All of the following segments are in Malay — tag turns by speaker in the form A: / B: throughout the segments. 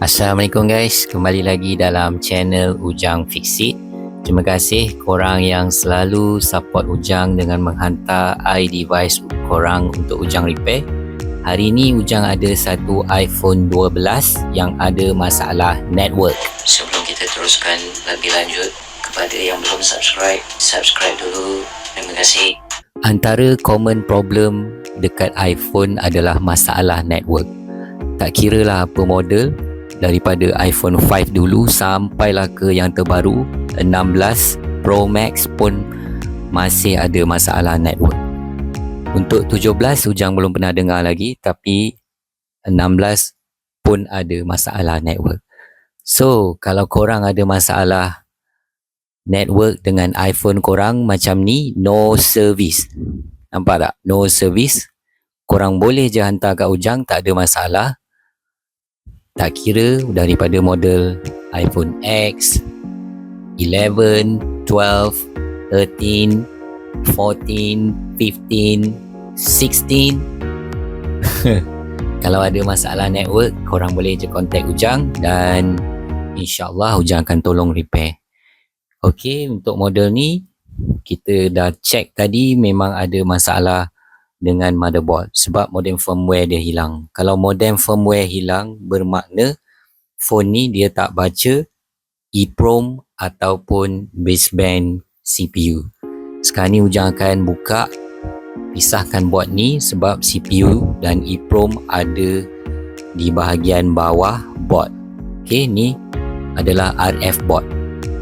A: Assalamualaikum guys, kembali lagi dalam channel Ujang Fix It. Terima kasih korang yang selalu support Ujang dengan menghantar iDevice korang untuk Ujang repair. Hari ni Ujang ada satu iPhone 12 yang ada masalah network. Sebelum kita teruskan lebih lanjut, kepada yang belum subscribe dulu. Terima kasih. Antara common problem dekat iPhone adalah masalah network. Tak kira lah apa model, daripada iPhone 5 dulu sampailah ke yang terbaru 16 Pro Max pun masih ada masalah network. Untuk 17 Ujang belum pernah dengar lagi, tapi 16 pun ada masalah network. So kalau korang ada masalah network dengan iPhone korang macam ni, no service. Nampak tak? No service. Korang boleh je hantar kat Ujang, tak ada masalah. Tak kira daripada model iPhone X, 11, 12, 13, 14, 15, 16. Kalau ada masalah network, korang boleh je contact Ujang dan insyaAllah Ujang akan tolong repair. Ok, untuk model ni kita dah check tadi, memang ada masalah dengan motherboard sebab modem firmware dia hilang. Kalau modem firmware hilang, bermakna phone ni dia tak baca EEPROM ataupun baseband CPU. Sekarang ni Ujang akan buka, pisahkan board ni sebab CPU dan EEPROM ada di bahagian bawah board. Ok, ni adalah RF board,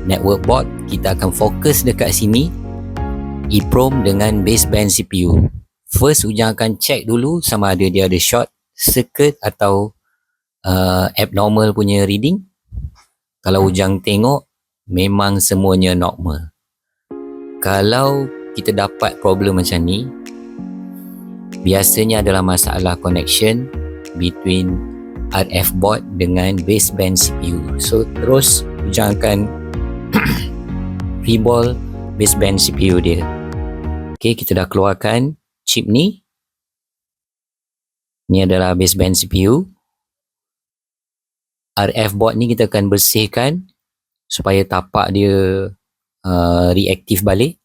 A: network board. Kita akan fokus dekat sini, EEPROM dengan baseband CPU. First Ujang akan check dulu sama ada dia ada short circuit atau abnormal punya reading. Kalau Ujang tengok memang semuanya normal. Kalau kita dapat problem macam ni, biasanya adalah masalah connection between RF board dengan baseband CPU. So terus Ujang akan reball baseband CPU dia. Ok, kita dah keluarkan chip ni. Ni adalah baseband CPU. RF board ni kita akan bersihkan supaya tapak dia reaktif balik.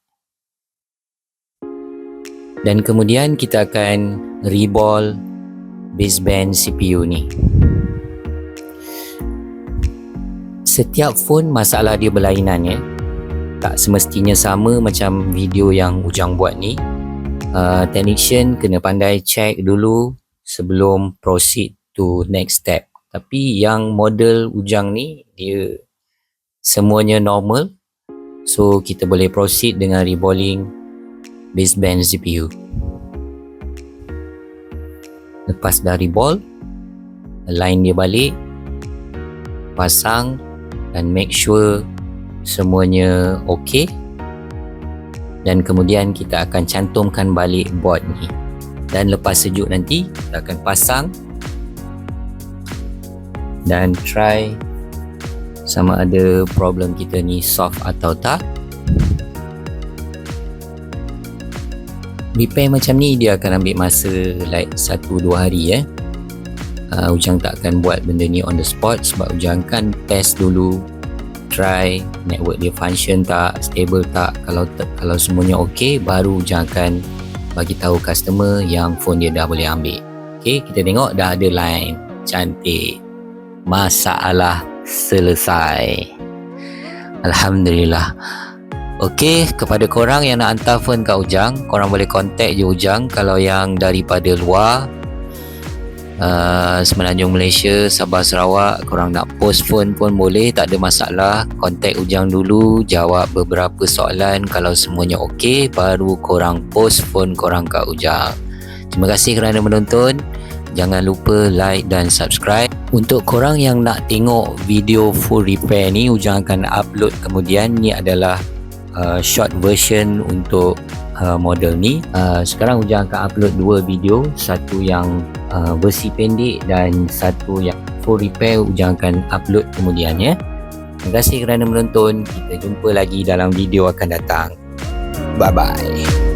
A: Dan kemudian kita akan reball baseband CPU ni. Setiap phone masalah dia berlainan ya. Tak semestinya sama macam video yang Ujang buat ni. Technician kena pandai check dulu sebelum proceed to next step. Tapi yang model Ujang ni dia semuanya normal, so kita boleh proceed dengan reballing baseband CPU. Lepas dah reball, align dia balik, pasang dan make sure semuanya ok. Dan kemudian kita akan cantumkan balik board ni. Dan lepas sejuk nanti kita akan pasang dan try sama ada problem kita ni solve atau tak. Repair macam ni dia akan ambil masa like 1-2 hari Ujang tak akan buat benda ni on the spot sebab Ujang akan test dulu, try network dia function tak, stable tak. Kalau semuanya ok, baru Ujang akan bagi tahu customer yang phone dia dah boleh ambil. Ok, kita tengok dah ada line, cantik, masalah selesai, Alhamdulillah. Ok, kepada korang yang nak hantar phone kat Ujang, korang boleh contact je Ujang. Kalau yang daripada luar Semenanjung Malaysia, Sabah Sarawak, korang nak post phone pun boleh, tak ada masalah. Contact Ujang dulu, jawab beberapa soalan. Kalau semuanya ok, baru korang post phone korang kat Ujang. Terima kasih kerana menonton. Jangan lupa like dan subscribe. Untuk korang yang nak tengok video full repair ni, Ujang akan upload kemudian. Ni adalah short version untuk model ni. Sekarang Ujang akan upload 2 video, satu yang versi pendek dan satu yang full repair. Ujang akan upload kemudian ya. Terima kasih kerana menonton. Kita jumpa lagi dalam video akan datang. Bye bye.